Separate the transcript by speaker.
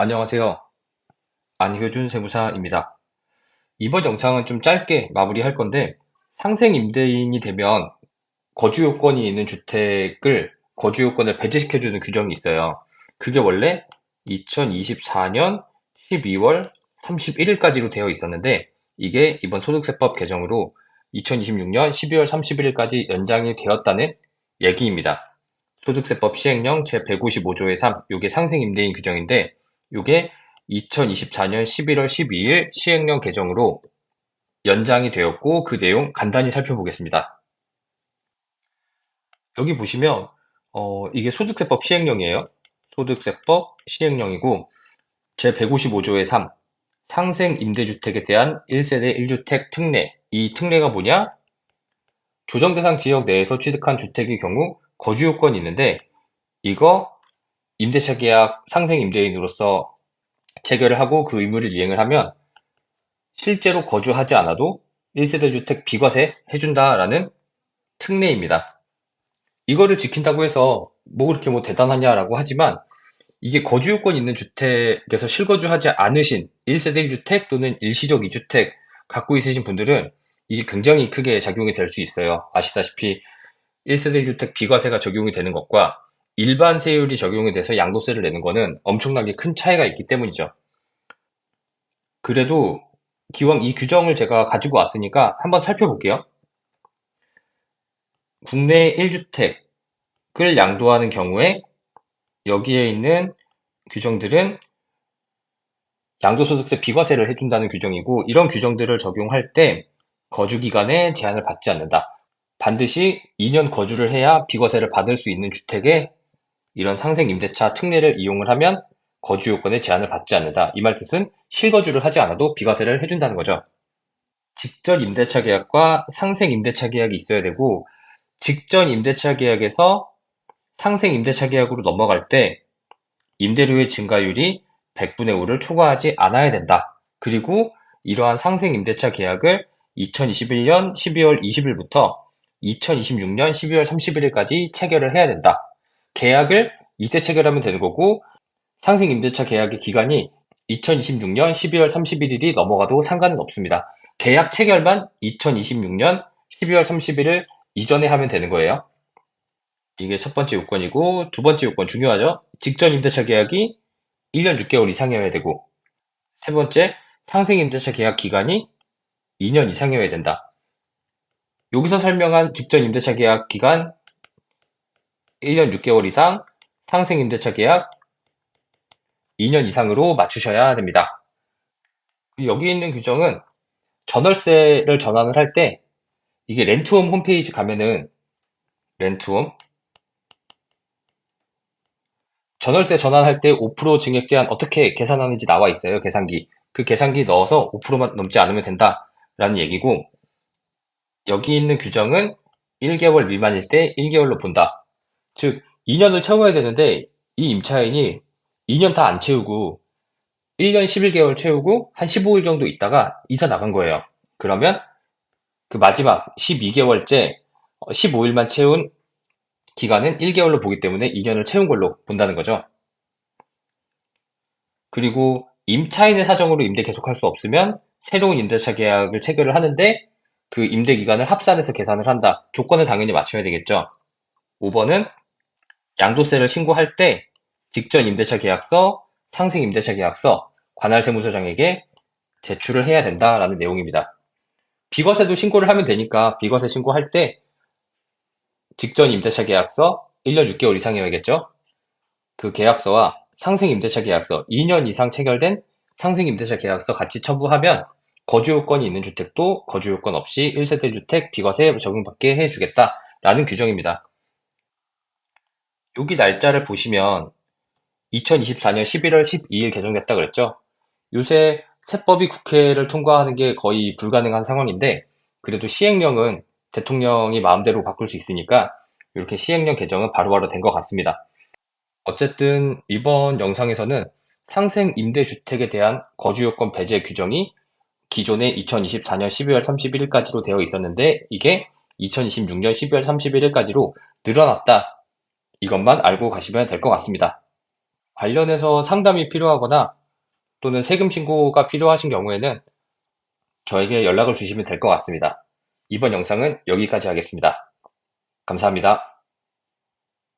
Speaker 1: 안녕하세요. 안효준 세무사입니다. 이번 영상은 좀 짧게 마무리할 건데, 상생 임대인이 되면 거주 요건이 있는 주택을 거주 요건을 배제시켜주는 규정이 있어요. 그게 원래 2024년 12월 31일까지로 되어 있었는데, 이게 이번 소득세법 개정으로 2026년 12월 31일까지 연장이 되었다는 얘기입니다. 소득세법 시행령 제155조의 3, 요게 상생 임대인 규정인데, 요게 2024년 11월 12일 시행령 개정으로 연장이 되었고, 그 내용 간단히 살펴보겠습니다. 여기 보시면 이게 소득세법 시행령이에요. 소득세법 시행령이고 제155조의 3, 상생 임대주택에 대한 1세대 1주택 특례. 이 특례가 뭐냐? 조정대상 지역 내에서 취득한 주택의 경우 거주 요건이 있는데, 이거 임대차 계약 상생 임대인으로서 체결을 하고 그 의무를 이행을 하면 실제로 거주하지 않아도 1세대 주택 비과세 해준다라는 특례입니다. 이거를 지킨다고 해서 뭐 그렇게 뭐 대단하냐라고 하지만, 이게 거주 요건 있는 주택에서 실거주하지 않으신 1세대 1주택 또는 일시적 2주택 갖고 있으신 분들은 이게 굉장히 크게 작용이 될 수 있어요. 아시다시피 1세대 1주택 비과세가 적용이 되는 것과 일반 세율이 적용이 돼서 양도세를 내는 거는 엄청나게 큰 차이가 있기 때문이죠. 그래도 기왕 이 규정을 제가 가지고 왔으니까 한번 살펴볼게요. 국내 1주택을 양도하는 경우에 여기에 있는 규정들은 양도소득세 비과세를 해준다는 규정이고, 이런 규정들을 적용할 때 거주기간에 제한을 받지 않는다. 반드시 2년 거주를 해야 비과세를 받을 수 있는 주택에 이런 상생임대차 특례를 이용을 하면 거주요건에 제한을 받지 않는다. 이 말 뜻은 실거주를 하지 않아도 비과세를 해준다는 거죠. 직전 임대차 계약과 상생 임대차 계약이 있어야 되고, 직전 임대차 계약에서 상생 임대차 계약으로 넘어갈 때 임대료의 증가율이 100분의 5를 초과하지 않아야 된다. 그리고 이러한 상생 임대차 계약을 2021년 12월 20일부터 2026년 12월 31일까지 체결을 해야 된다. 계약을 이때 체결하면 되는 거고, 상생 임대차 계약의 기간이 2026년 12월 31일이 넘어가도 상관은 없습니다. 계약 체결만 2026년 12월 31일 이전에 하면 되는 거예요. 이게 첫 번째 요건이고, 두 번째 요건 중요하죠? 직전 임대차 계약이 1년 6개월 이상이어야 되고, 세 번째, 상생 임대차 계약 기간이 2년 이상이어야 된다. 여기서 설명한 직전 임대차 계약 기간 1년 6개월 이상, 상생 임대차 계약 2년 이상으로 맞추셔야 됩니다. 여기 있는 규정은 전월세를 전환을 할 때, 이게 렌트홈 홈페이지 가면은 렌트홈 전월세 전환할 때 5% 증액 제한 어떻게 계산하는지 나와 있어요. 계산기. 그 계산기 넣어서 5%만 넘지 않으면 된다라는 얘기고, 여기 있는 규정은 1개월 미만일 때 1개월로 본다. 즉 2년을 채워야 되는데 이 임차인이 2년 다 안 채우고 1년 11개월 채우고 한 15일 정도 있다가 이사 나간 거예요. 그러면 그 마지막 12개월째 15일만 채운 기간은 1개월로 보기 때문에 2년을 채운 걸로 본다는 거죠. 그리고 임차인의 사정으로 임대 계속할 수 없으면 새로운 임대차 계약을 체결을 하는데, 그 임대 기간을 합산해서 계산을 한다. 조건을 당연히 맞춰야 되겠죠. 5번은 양도세를 신고할 때 직전 임대차 계약서, 상생 임대차 계약서, 관할세무서장에게 제출을 해야 된다라는 내용입니다. 비과세도 신고를 하면 되니까 비과세 신고할 때 직전 임대차 계약서 1년 6개월 이상이어야겠죠. 그 계약서와 상생 임대차 계약서 2년 이상 체결된 상생 임대차 계약서 같이 첨부하면 거주 요건이 있는 주택도 거주 요건 없이 1세대 주택 비과세 적용받게 해주겠다라는 규정입니다. 여기 날짜를 보시면 2024년 11월 12일 개정됐다 그랬죠. 요새 세법이 국회를 통과하는 게 거의 불가능한 상황인데, 그래도 시행령은 대통령이 마음대로 바꿀 수 있으니까 이렇게 시행령 개정은 바로바로 된 것 같습니다. 어쨌든 이번 영상에서는 상생 임대주택에 대한 거주요건 배제 규정이 기존에 2024년 12월 31일까지로 되어 있었는데, 이게 2026년 12월 31일까지로 늘어났다. 이것만 알고 가시면 될 것 같습니다. 관련해서 상담이 필요하거나 또는 세금 신고가 필요하신 경우에는 저에게 연락을 주시면 될 것 같습니다. 이번 영상은 여기까지 하겠습니다. 감사합니다.